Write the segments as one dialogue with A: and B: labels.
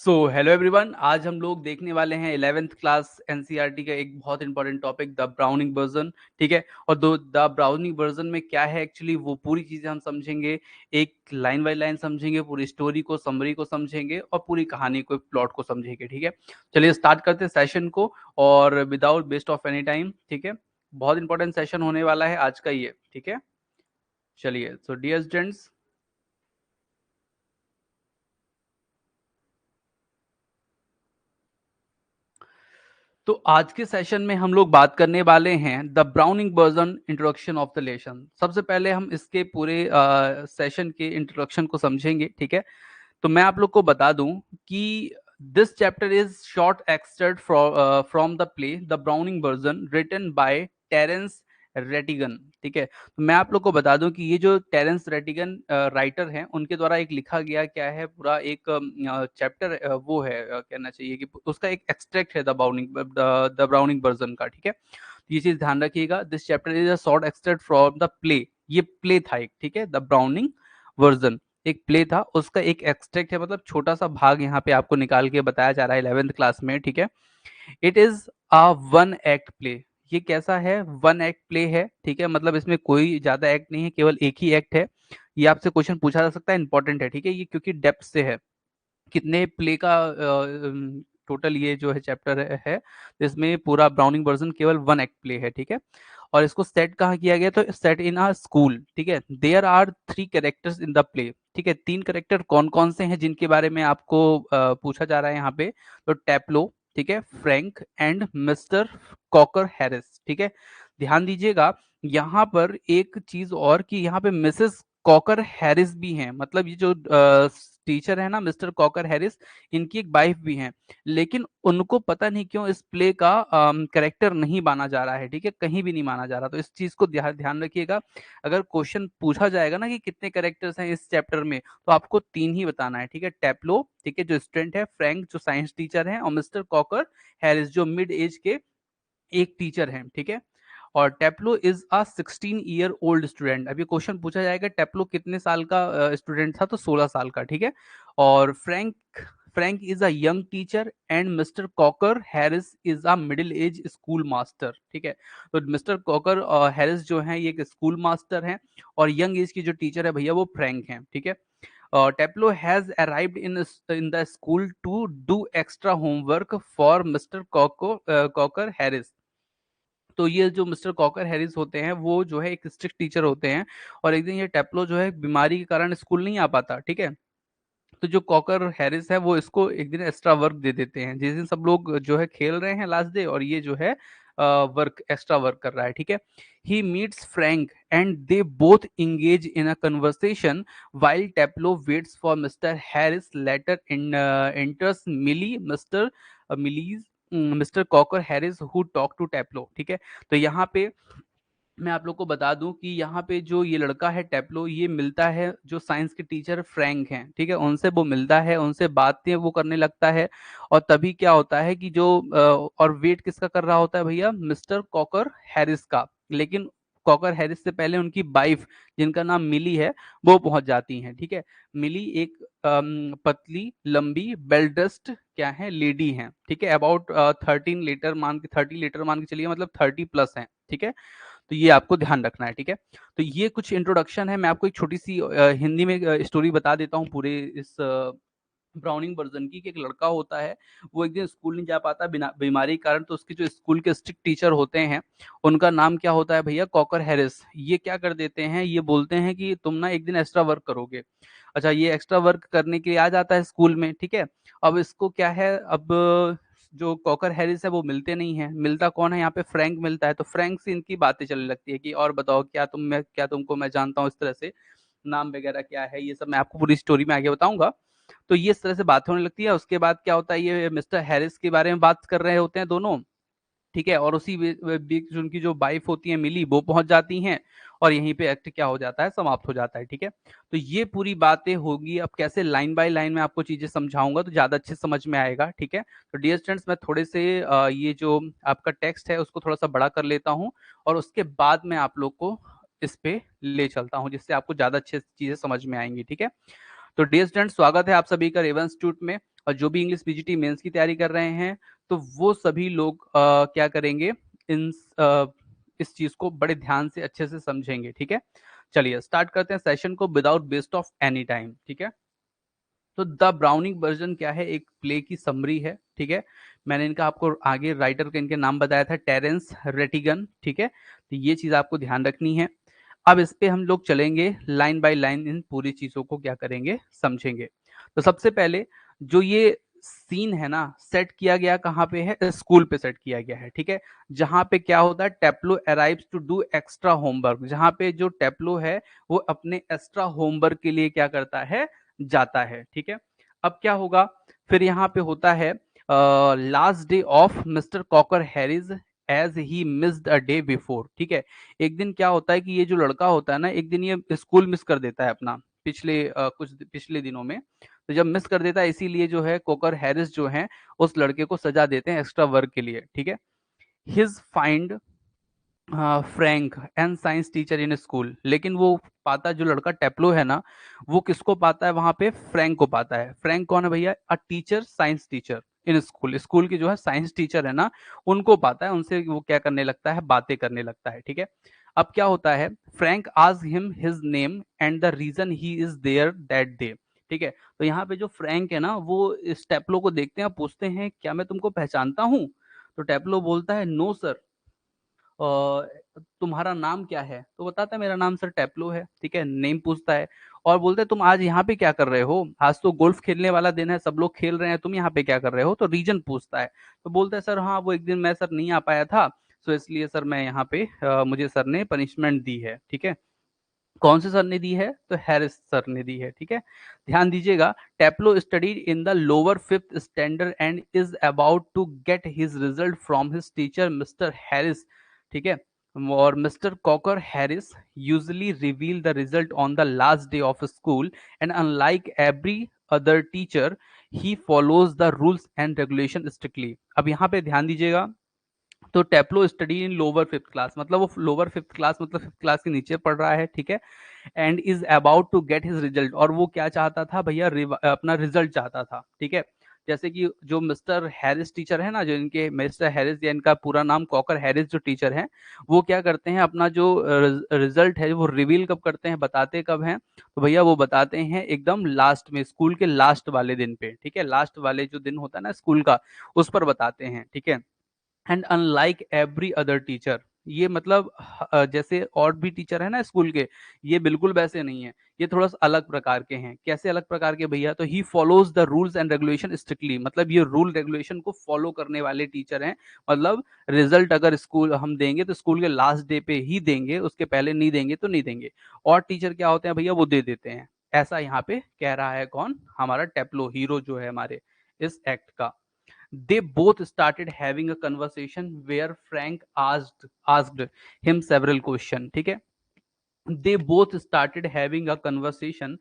A: So hello everyone, आज हम लोग देखने वाले हैं 11th क्लास एनसीईआरटी का एक बहुत important topic the Browning version. ठीक है, और दो द ब्राउनिंग वर्जन में क्या है एक्चुअली वो पूरी चीज़ें हम समझेंगे। एक लाइन बाय लाइन समझेंगे, पूरी स्टोरी को, समरी को समझेंगे और पूरी कहानी को, प्लॉट को समझेंगे। ठीक है, चलिए स्टार्ट करते हैं सेशन को और without waste of any time. ठीक है, बहुत इंपॉर्टेंट सेशन होने वाला है आज का ये। ठीक है, चलिए। सो डियर स्टूडेंट्स, तो आज के सेशन में हम लोग बात करने वाले हैं the Browning version introduction of the lesson. सबसे पहले हम इसके पूरे सेशन के इंट्रोडक्शन को समझेंगे। ठीक है, तो मैं आप लोग को बता दूं कि this chapter is short extract from the play the Browning version written by Terence Rattigan. ठीक है, तो मैं आप लोग को बता दूं कि ये जो टेरेंस रेटिगन राइटर हैं, उनके द्वारा एक लिखा गया क्या है, पूरा एक चैप्टर वो है, कहना चाहिए कि उसका एक एक्सट्रैक्ट है द ब्राउनिंग वर्जन का। ठीक है, तो ये चीज ध्यान रखिएगा। This chapter is a short extract from the play. ये प्ले था एक, ठीक है, द ब्राउनिंग वर्जन एक प्ले था, उसका एक एक्सट्रैक्ट है, मतलब छोटा सा भाग यहाँ पे आपको निकाल के बताया जा रहा है 11th क्लास में। ठीक है, it is a one act play. ये कैसा है? वन एक्ट प्ले है। ठीक है, मतलब इसमें कोई ज्यादा एक्ट नहीं है, केवल एक ही एक्ट है। ये आपसे क्वेश्चन पूछा जा सकता है, इंपॉर्टेंट है। ठीक है, ये क्योंकि डेप्थ से है, कितने प्ले का टोटल ये जो है चैप्टर है, इसमें पूरा ब्राउनिंग वर्जन केवल वन एक्ट प्ले है। ठीक है, और इसको सेट कहाँ किया गया? तो सेट इन अ स्कूल। ठीक है, there are three characters in the play. ठीक है, तीन कैरेक्टर कौन कौन से हैं जिनके बारे में आपको पूछा जा रहा है यहाँ पे? तो टैप्लो, ठीक है, Frank and mister Crocker Harris. ठीक है, ध्यान दीजिएगा यहाँ पर एक चीज और, कि यहाँ पे मिसेस कॉकर हैरिस भी हैं, मतलब ये जो टीचर है ना मिस्टर कॉकर हैरिस, इनकी एक वाइफ भी हैं, लेकिन उनको पता नहीं क्यों इस प्ले का करेक्टर नहीं माना जा रहा है। ठीक है, कहीं भी नहीं माना जा रहा, तो इस चीज को ध्यान रखिएगा। अगर क्वेश्चन पूछा जाएगा ना कि कितने करेक्टर्स हैं इस चैप्टर में, तो आपको तीन ही बताना है। ठीक है, टैप्लो, ठीक है, जो स्टूडेंट है, फ्रैंक जो साइंस टीचर है, और मिस्टर कॉकर हैरिस जो मिड एज के एक टीचर हैं। ठीक है, और Taplow is a 16 year old student. अभी क्वेश्चन पूछा जाएगा टेप्लो कितने साल का स्टूडेंट था, तो 16 साल का। ठीक है, और Frank is a young teacher and mister Crocker Harris is a middle age school master. ठीक है, तो मिस्टर कॉकर हैरिस जो है ये एक स्कूल मास्टर हैं, और यंग एज की जो टीचर है भैया वो फ्रैंक हैं। ठीक है, Taplow has arrived in the school to do extra homework for mister Crocker Harris. तो ये जो मिस्टर कॉकर हैरिस होते हैं वो जो है एक स्ट्रिक्ट टीचर होते हैं, और एक दिन ये टेप्लो जो है बीमारी के कारण स्कूल नहीं आ पाता। ठीक है, तो जो कॉकर हैरिस है वो इसको एक दिन एक्स्ट्रा वर्क दे देते हैं, जिस दिन सब लोग जो है खेल रहे हैं लास्ट डे, और ये जो है वर्क एक्स्ट्रा वर्क कर रहा है। ठीक है, he meets Frank and they both engage in a conversation while Taplow waits for mister Harris later in enters Millie mister Crocker Harris who talk to Taplow. ठीक है, तो यहाँ पे मैं आप लोग को बता दूं कि यहाँ पे जो ये लड़का है टेप्लो, ये मिलता है जो साइंस के टीचर फ्रैंक हैं। ठीक है, उनसे वो मिलता है, उनसे बातें वो करने लगता है, और तभी क्या होता है कि जो और वेट किसका कर रहा होता है भैया? मिस्टर कॉकर हैरिस का। लेकिन कॉकर हैरिस से पहले उनकी वाइफ, जिनका नाम मिली है, वो पहुंच जाती हैं। ठीक है, मिली एक पतली लंबी वेल ड्रेस्ड क्या है, लेडी हैं। ठीक है, अबाउट 30 लीटर मान के चलिए, मतलब 30+ हैं। ठीक है, तो ये आपको ध्यान रखना है। ठीक है, तो ये कुछ इंट्रोडक्शन है। मैं आपको एक छोटी सी हिंदी में स्टोरी बता देता हूँ पूरे इस ब्राउनिंग वर्जन की, कि एक लड़का होता है, वो एक दिन स्कूल नहीं जा पाता बिना बीमारी के कारण, तो उसके जो स्कूल के स्ट्रिक्ट टीचर होते हैं, उनका नाम क्या होता है भैया? Cocker Harris. ये क्या कर देते हैं, ये बोलते हैं कि तुम ना एक दिन एक्स्ट्रा वर्क करोगे। अच्छा, ये एक्स्ट्रा वर्क करने के लिए आ जाता है स्कूल में। ठीक है, अब इसको क्या है, अब जो कॉकर हैरिस है वो मिलते नहीं है, मिलता कौन है यहाँ पे? फ्रैंक मिलता है। तो फ्रैंक से इनकी बातें चलने लगती है कि और बताओ, क्या तुमको मैं जानता हूँ, इस तरह से नाम वगैरह क्या है, ये सब मैं आपको पूरी स्टोरी में आगे बताऊंगा। तो ये इस तरह से बात होने लगती है। उसके बाद क्या होता है, ये मिस्टर हैरिस के बारे में बात कर रहे होते हैं दोनों। ठीक है, और उसी बीच उनकी जो वाइफ होती है मिली, वो पहुंच जाती हैं, और यहीं पे एक्ट क्या हो जाता है, समाप्त हो जाता है। ठीक है, तो ये पूरी बातें होगी। अब कैसे लाइन बाय लाइन में आपको चीजें समझाऊंगा तो ज्यादा अच्छे समझ में आएगा। ठीक है, तो डियर स्टूडेंट्स, मैं थोड़े से ये जो आपका टेक्स्ट है उसको थोड़ा सा बड़ा कर लेता हूँ, और उसके बाद मैं आप लोग को इस पे ले चलता हूँ, जिससे आपको ज्यादा अच्छे चीजें समझ में आएंगी। ठीक है, तो डियर स्टूडेंट, स्वागत है आप सभी का रेवन इंस्टीट्यूट में। और जो भी इंग्लिश पीजीटी मेंस की तैयारी कर रहे हैं तो वो सभी लोग क्या करेंगे, इन इस चीज को बड़े ध्यान से अच्छे से समझेंगे। ठीक है, चलिए स्टार्ट करते हैं सेशन को without waste of any time. ठीक है, तो द ब्राउनिंग वर्जन क्या है, एक प्ले की समरी है। ठीक है, मैंने इनका आपको आगे राइटर के इनके नाम बताया था, टेरेंस रेटिगन। ठीक है, तो ये चीज आपको ध्यान रखनी है। अब इस पे हम लोग चलेंगे लाइन बाय लाइन, इन पूरी चीजों को क्या करेंगे, समझेंगे। तो सबसे पहले जो ये सीन है ना, सेट किया गया कहाँ पे है, स्कूल पे सेट किया गया है। ठीक है, जहां पे क्या होता है, Taplow arrives to do extra homework, जहां पे जो टेप्लो है वो अपने एक्स्ट्रा होमवर्क के लिए क्या करता है, जाता है। ठीक है, अब क्या होगा, फिर यहाँ पे होता है last day of mister Crocker Harris as he missed a day before. ठीक है, एक दिन क्या होता है कि ये जो लड़का होता है ना, एक दिन ये स्कूल मिस कर देता है अपना, कुछ पिछले दिनों में। तो जब मिस कर देता है इसीलिए जो है कोकर हैरिस जो है उस लड़के को सजा देते हैं एक्स्ट्रा वर्क के लिए। ठीक है, his find Frank and science teacher in school, लेकिन वो पाता, जो लड़का टेप्लो है ना, वो किसको पाता है वहां पे, फ्रैंक को पाता है। फ्रैंक कौन है भैया, a teacher, science teacher in school, school की जो है साइंस टीचर है ना, उनको पाता है, उनसे वो क्या करने लगता है, बातें करने लगता है। ठीक है, अब क्या होता है, Frank ask him his name and the reason he is there that day. ठीक है, तो यहाँ पे जो फ्रैंक है ना, वो इस टेप्लो को देखते हैं, पूछते हैं क्या मैं तुमको पहचानता हूँ। तो टेप्लो बोलता है नो सर, तुम्हारा नाम क्या है, तो बताता है मेरा नाम सर टेप्लो है। ठीक है, नेम पूछता है और बोलते हैं तुम आज यहाँ पे क्या कर रहे हो, आज तो गोल्फ खेलने वाला दिन है, सब लोग खेल रहे हैं, तुम यहाँ पे क्या कर रहे हो, तो रीजन पूछता है। तो बोलता है सर हाँ, वो एक दिन मैं सर नहीं आ पाया था, सो इसलिए सर मैं यहाँ पे मुझे सर ने पनिशमेंट दी है। ठीक है, कौन से सर ने दी है, तो हैरिस सर ने दी है। ठीक है, ध्यान दीजिएगा, Taplow studied in the lower fifth standard and is about to get his result from his teacher mister Harris. ठीक है, और mister Crocker Harris usually reveal the result on the last day of school and unlike every other teacher he follows the rules and regulation strictly. अब यहाँ पे ध्यान दीजिएगा, तो Taplow study in lower fifth class, मतलब वो lower fifth class मतलब fifth class के नीचे पढ़ रहा है। ठीक है, and is about to get his result, और वो क्या चाहता था भैया, अपना रिजल्ट चाहता था। ठीक है, जैसे कि जो मिस्टर हैरिस टीचर है ना, जो इनके मिस्टर हैरिस या इनका पूरा नाम कॉकर हैरिस जो टीचर हैं, वो क्या करते हैं, अपना जो रिजल्ट है वो रिवील कब करते हैं, बताते कब हैं, तो भैया वो बताते हैं एकदम लास्ट में, स्कूल के लास्ट वाले दिन पे। ठीक है, लास्ट वाले जो दिन होता है ना स्कूल का, उस पर बताते हैं। ठीक है, and unlike every other teacher, ये मतलब जैसे और भी टीचर है ना स्कूल के, ये बिल्कुल वैसे नहीं है, ये थोड़ा सा अलग प्रकार के हैं। कैसे अलग प्रकार के भैया, तो ही follows the rules and regulation strictly, मतलब ये रूल रेगुलेशन को फॉलो करने वाले टीचर हैं। मतलब रिजल्ट अगर स्कूल हम देंगे तो स्कूल के लास्ट डे पे ही देंगे, उसके पहले नहीं देंगे तो नहीं देंगे। और टीचर क्या होते हैं भैया, वो दे देते हैं। ऐसा यहाँ पे कह रहा है कौन, हमारा टेप्लो, हीरो जो है हमारे इस एक्ट का। They both started having a conversation where Frank asked him several questions. ठीक है, they both started having a conversation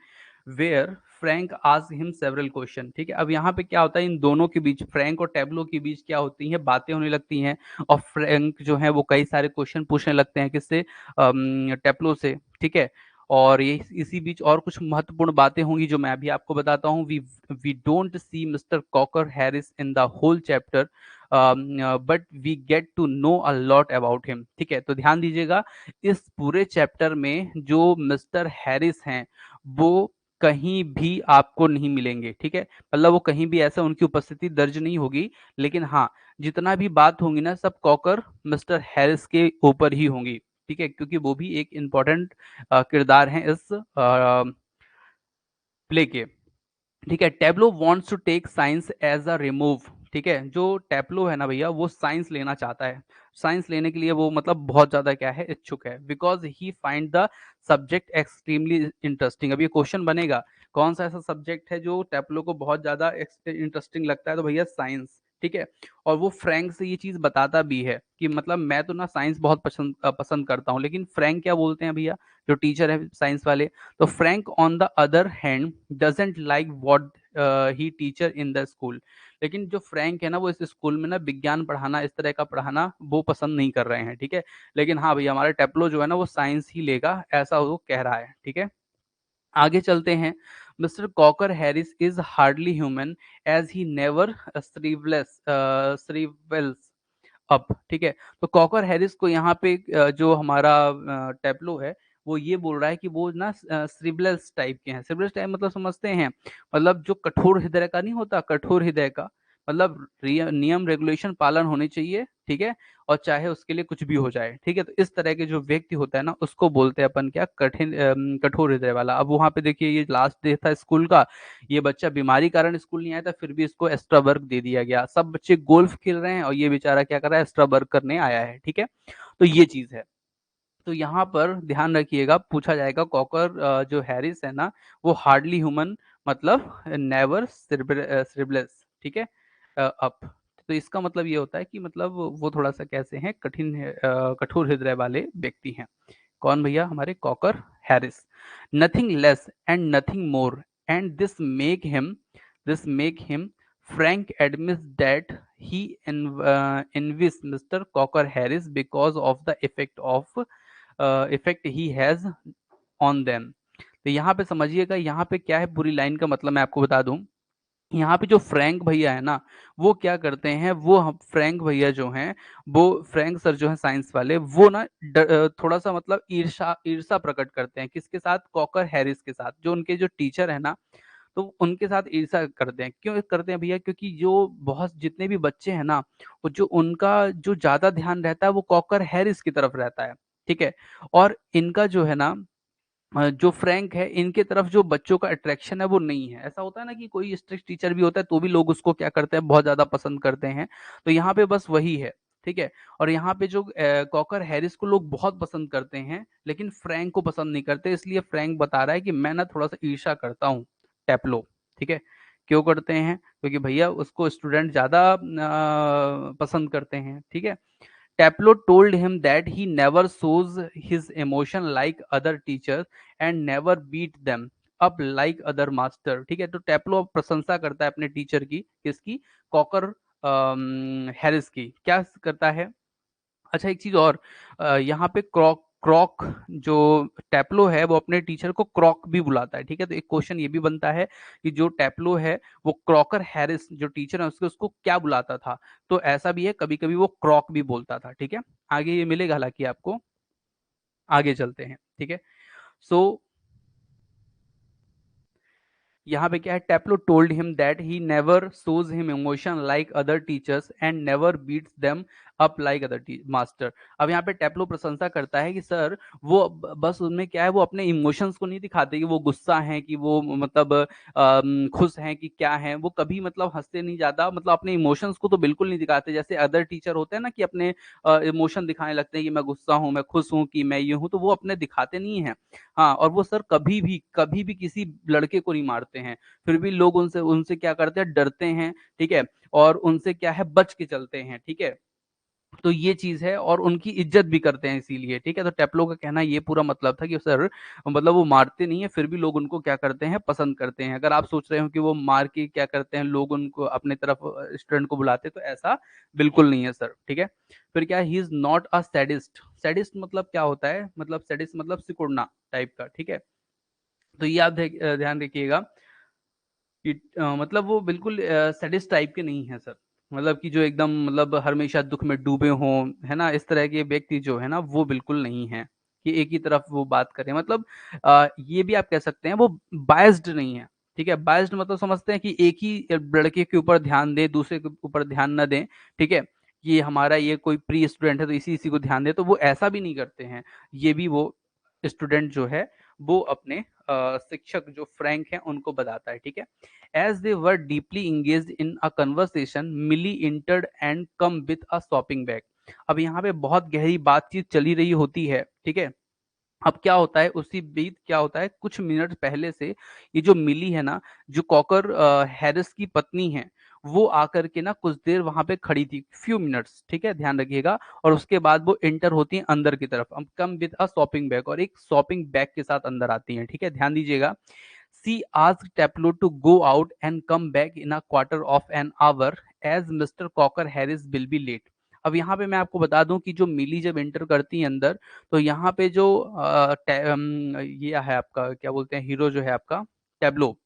A: where Frank ask him several question. ठीक है, अब यहाँ पे क्या होता है, इन दोनों के बीच, फ्रैंक और टेब्लो के बीच क्या होती हैं, बातें होने लगती हैं, और फ्रैंक जो है वो कई सारे क्वेश्चन पूछने लगते हैं, किससे, टेब्लो से। ठीक है, और ये इसी बीच और कुछ महत्वपूर्ण बातें होंगी जो मैं अभी आपको बताता हूँ। We don't see mister Crocker Harris in the whole chapter, but we get to a lot about him. ठीक है, तो ध्यान दीजिएगा, इस पूरे चैप्टर में जो मिस्टर हैरिस हैं वो कहीं भी आपको नहीं मिलेंगे। ठीक है, मतलब वो कहीं भी ऐसा उनकी उपस्थिति दर्ज नहीं होगी, लेकिन हाँ, जितना भी बात होंगी ना, सब कॉकर मिस्टर हैरिस के ऊपर ही होंगी। ठीक है, क्योंकि वो भी एक इम्पॉर्टेंट किरदार हैं इस प्ले के। ठीक है, Taplow wants to take science as a remove. ठीक है, जो टेब्लो है ना भैया, वो साइंस लेना चाहता है, साइंस लेने के लिए वो मतलब बहुत ज्यादा क्या है, इच्छुक है, because he find the subject extremely interesting. अब ये क्वेश्चन बनेगा, कौन सा ऐसा सब्जेक्ट है जो टेब्लो को बहुत ज्यादा इंटरेस्टिंग लगता है, तो भैया साइंस। ठीक है, और वो फ्रैंक से ये चीज बताता भी है कि मतलब मैं तो ना साइंस बहुत पसंद करता हूँ, लेकिन फ्रैंक क्या बोलते हैं भैया, जो टीचर है साइंस वाले, तो Frank on the other hand doesn't like what he teacher in the school. लेकिन जो फ्रैंक है ना, वो इस स्कूल में ना विज्ञान पढ़ाना, इस तरह का पढ़ाना वो पसंद नहीं कर रहे हैं। ठीक है, लेकिन हाँ भैया, हमारा टेप्लो जो है ना वो साइंस ही लेगा, ऐसा वो कह रहा है। ठीक है, आगे चलते हैं। Mister Crocker Harris is hardly human as he never shrivels up, ठीक है। तो कॉकर हैरिस को यहाँ पे जो हमारा टैब्लो है वो ये बोल रहा है कि वो ना सिबलेस टाइप के हैं। सिबलेस टाइप मतलब समझते हैं, मतलब जो कठोर हृदय का नहीं होता, कठोर हृदय का मतलब नियम रेगुलेशन पालन होनी चाहिए, ठीक है, और चाहे उसके लिए कुछ भी हो जाए, ठीक है। तो इस तरह के जो व्यक्ति होता है ना उसको बोलते हैं अपन क्या, कठिन कठोर हृदय वाला। अब वहां पे देखिए ये लास्ट डे था स्कूल का, ये बच्चा बीमारी कारण स्कूल नहीं आया था, फिर भी इसको एक्स्ट्रा वर्क दे दिया गया। सब बच्चे गोल्फ खेल रहे हैं और ये बेचारा क्या कर रहा है, एक्स्ट्रा वर्क करने आया है, ठीक है। तो ये चीज है। तो यहाँ पर ध्यान रखिएगा, पूछा जाएगा कॉकर जो हैरिस है ना वो हार्डली ह्यूमन मतलब नेवर सिरबलेस, ठीक है, अप। तो इसका मतलब ये होता है कि मतलब वो थोड़ा सा कैसे हैं, कठोर हृदय वाले व्यक्ति हैं। कौन भैया, हमारे cocker Harris. Nothing less and nothing more and this make him Frank admits that he envies Mr. Cocker Harris because of the effect he has on them। तो यहाँ पे समझिएगा, यहाँ पे क्या है, पूरी लाइन का मतलब मैं आपको बता दूं। यहाँ पे जो फ्रैंक भैया है ना वो क्या करते हैं, फ्रैंक भैया जो हैं, वो फ्रैंक सर जो है साइंस वाले, वो ना थोड़ा सा मतलब ईर्षा ईर्षा प्रकट करते हैं किसके साथ, कॉकर हैरिस के साथ, जो उनके जो टीचर है ना। तो उनके साथ ईर्षा करते हैं, क्यों करते हैं भैया, क्योंकि जो बहुत जितने भी बच्चे हैं ना, वो जो उनका जो ज्यादा ध्यान रहता है वो कॉकर हैरिस की तरफ रहता है, ठीक है। और इनका जो है ना जो फ्रैंक है इनके तरफ जो बच्चों का अट्रैक्शन है वो नहीं है। ऐसा होता है ना कि कोई स्ट्रिक्ट टीचर भी होता है तो भी लोग उसको क्या करते हैं, बहुत ज्यादा पसंद करते हैं। तो यहाँ पे बस वही है, ठीक है। और यहाँ पे जो कॉकर हैरिस को लोग बहुत पसंद करते हैं लेकिन फ्रैंक को पसंद नहीं करते, इसलिए फ्रैंक बता रहा है कि मैं ना थोड़ा सा ईर्ष्या करता हूँ टैपलो, ठीक है। क्यों करते हैं, क्योंकि भैया उसको स्टूडेंट ज्यादा पसंद करते हैं, ठीक है। Taplow told him that he never shows his emotion like other teachers and never beat them up like other master, ठीक है। तो टैपलो प्रशंसा करता है अपने टीचर की, किसकी, कॉकर हैरिस की, क्या करता है। अच्छा एक चीज और, यहाँ पे क्रॉक क्रॉक जो टैपलो है वो अपने टीचर को क्रॉक भी बुलाता है, ठीक है। तो एक क्वेश्चन ये भी बनता है कि जो टैपलो है वो क्रॉकर हैरिस जो टीचर है उसको क्या बुलाता था। तो ऐसा भी है, कभी कभी वो क्रॉक भी बोलता था, ठीक है। आगे ये मिलेगा हालांकि आपको, आगे चलते हैं, ठीक है। सो यहाँ पे क्या है, Taplow told him that he never shows him emotion like other teachers and never beats them up like other master. अब यहाँ पे टैपलो प्रशंसा करता है कि सर वो बस उनमें क्या है, वो अपने इमोशंस को नहीं दिखाते कि वो गुस्सा हैं, कि वो मतलब खुश हैं कि क्या है, वो कभी मतलब हंसते नहीं ज्यादा, मतलब अपने इमोशंस को तो बिल्कुल नहीं दिखाते। जैसे अदर टीचर होते हैं ना कि अपने इमोशन दिखाने लगते हैं कि मैं गुस्सा हूँ, मैं खुश हूँ, कि मैं ये हूँ, तो वो अपने दिखाते नहीं है। हाँ, और वो सर कभी भी किसी लड़के को नहीं मारते हैं, फिर भी लोग उनसे उनसे क्या करते हैं, डरते हैं, ठीक है। और उनसे क्या है, बच के चलते हैं, ठीक है। तो ये चीज है, और उनकी इज्जत भी करते हैं इसीलिए, ठीक है। तो टेप्लो का कहना ये पूरा मतलब था कि सर मतलब वो मारते नहीं है, फिर भी लोग उनको क्या करते हैं, पसंद करते हैं। अगर आप सोच रहे हो कि वो मार के क्या करते हैं, लोग उनको अपने तरफ स्टूडेंट को बुलाते, तो ऐसा बिल्कुल नहीं है सर, ठीक है। फिर क्या, he is not a sadist. Sadist मतलब क्या होता है, मतलब सैडिस्ट मतलब सिकुड़ना टाइप का, ठीक है। तो ये आप ध्यान रखिएगा कि मतलब वो बिल्कुल सैडिस्ट टाइप के नहीं है सर। मतलब कि जो एकदम मतलब हमेशा दुख में डूबे हों, है ना, इस तरह के व्यक्ति जो है ना वो बिल्कुल नहीं है कि एक ही तरफ वो बात करें। मतलब ये भी आप कह सकते हैं वो बायस्ड नहीं है, ठीक है। बायस्ड मतलब समझते हैं कि एक ही लड़के के ऊपर ध्यान दें, दूसरे के ऊपर ध्यान न दें, ठीक है। कि हमारा ये कोई प्री स्टूडेंट है तो इसी इसी को ध्यान दे, तो वो ऐसा भी नहीं करते हैं। ये भी वो स्टूडेंट जो है वो अपने शिक्षक जो फ्रैंक हैं उनको बताता है, ठीक है। As they were deeply engaged in a conversation, Millie entered and come with a shopping bag। अब यहाँ पे बहुत गहरी बातचीत चली रही होती है, ठीक है। अब क्या होता है, उसी बीच क्या होता है, कुछ मिनट पहले से ये जो मिली है ना, जो कॉकर हैरिस की पत्नी है, वो आकर के ना कुछ देर वहां पे खड़ी थी, फ्यू मिनट्स, ठीक है, ध्यान रखिएगा। और उसके बाद वो एंटर होती है अंदर की तरफ, अब come with a shopping bag, और एक शॉपिंग बैग के साथ अंदर आती हैं, ठीक है, ध्यान दीजिएगा। सी asked Taplow to go out and come back in a quarter of an hour as Mr. Cocker Harris will be late। अब यहाँ पे मैं आपको बता दूं कि जो मिली जब एंटर करती है अंदर, तो यहाँ पे जो ये है आपका क्या बोलते हैं, हीरो जो है आपका टैब्लो,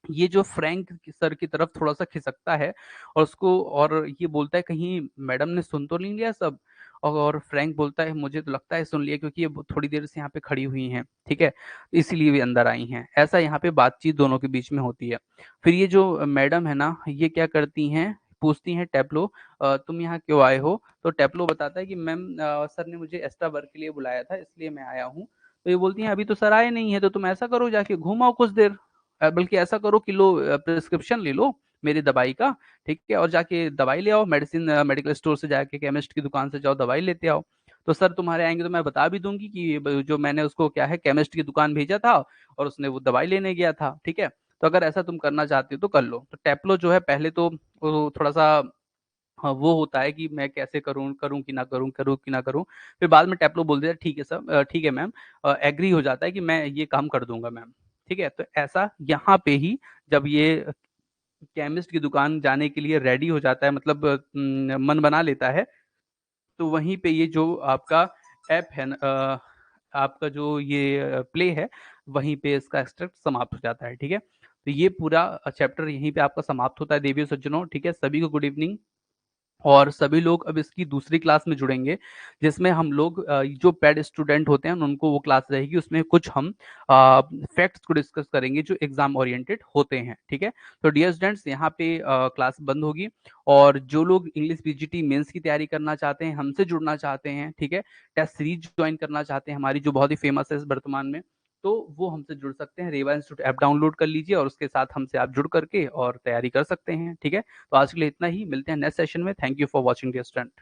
A: ये जो फ्रैंक सर की तरफ थोड़ा-सा खिसकता है और उसको और ये बोलता है कहीं मैडम ने सुन तो नहीं लिया सब? और फ्रैंक बोलता है मुझे तो लगता है सुन लिया क्योंकि ये थोड़ी देर से यहाँ पे खड़ी हुई हैं, ठीक है? इसीलिए वे अंदर आई हैं। ऐसा यहाँ पे बातचीत दोनों के बीच में होती है। फिर ये जो मैडम है ना, ये क्या करती हैं, पूछती हैं टैब्लो तुम यहाँ क्यों आए हो? तो टैब्लो बताता है कि मैम सर ने मुझे एक्स्ट्रा वर्क के लिए बुलाया था इसलिए मैं आया हूँ। तो ये बोलती हैं अभी तो सर आए नहीं हैं तो तुम ऐसा करो जाके घूम आओ कुछ देर। बल्कि ऐसा करो कि लो प्रिस्क्रिप्शन ले लो मेरी दवाई का, ठीक है? और जाके दवाई ले आओ मेडिकल स्टोर से जाके केमिस्ट की दुकान से जाओ दवाई लेते आओ। तो सर तुम्हारे आएँगे तो मैं बता भी दूँगी कि जो मैंने उसको क्या है केमिस्ट की दुकान भेजा था और उसने वो दवाई लेने गया था, ठीक है? तो अगर ऐसा तुम करना चाहती हो तो कर लो। तो टेप्लो जो है पहले तो वो थोड़ा-सा हाँ, वो होता है कि मैं कैसे करूँ, करूँ कि ना करूँ? फिर बाद में टेप्लो बोल देता है ठीक है सर ठीक है मैम एग्री हो जाता है कि मैं ये काम कर दूँगा मैम, ठीक है? तो ऐसा यहाँ पे ही जब ये केमिस्ट की दुकान जाने के लिए रेडी हो जाता है मतलब मन बना लेता है, तो वहीं पे ये जो आपका ऐप है ना आपका जो ये प्ले है, वहीं पे इसका एक्सट्रैक्ट समाप्त हो जाता है, ठीक है? तो ये पूरा चैप्टर यहीं पे आपका समाप्त होता है देवियों सज्जनों, ठीक है? सभी को गुड इवनिंग। और सभी लोग अब इसकी दूसरी क्लास में जुड़ेंगे, जिसमें हम लोग जो पेड स्टूडेंट होते हैं उनको वो क्लास रहेगी, उसमें कुछ हम फैक्ट्स को डिस्कस करेंगे जो एग्जाम ओरिएंटेड होते हैं, ठीक है? तो डियर स्टूडेंट्स यहाँ पे क्लास बंद होगी और जो लोग इंग्लिश पीजीटी मेंस की तैयारी करना चाहते हैं, हमसे जुड़ना चाहते हैं, ठीक है? टेस्ट सीरीज ज्वाइन करना चाहते हैं हमारी जो बहुत ही फेमस है इस वर्तमान में, तो वो हमसे जुड़ सकते हैं। रेवा इंस्टीट्यूट ऐप डाउनलोड कर लीजिए और उसके साथ हमसे आप जुड़ करके और तैयारी कर सकते हैं, ठीक है? तो आज के लिए इतना ही, मिलते हैं नेक्स्ट सेशन में। Thank you for watching dear student.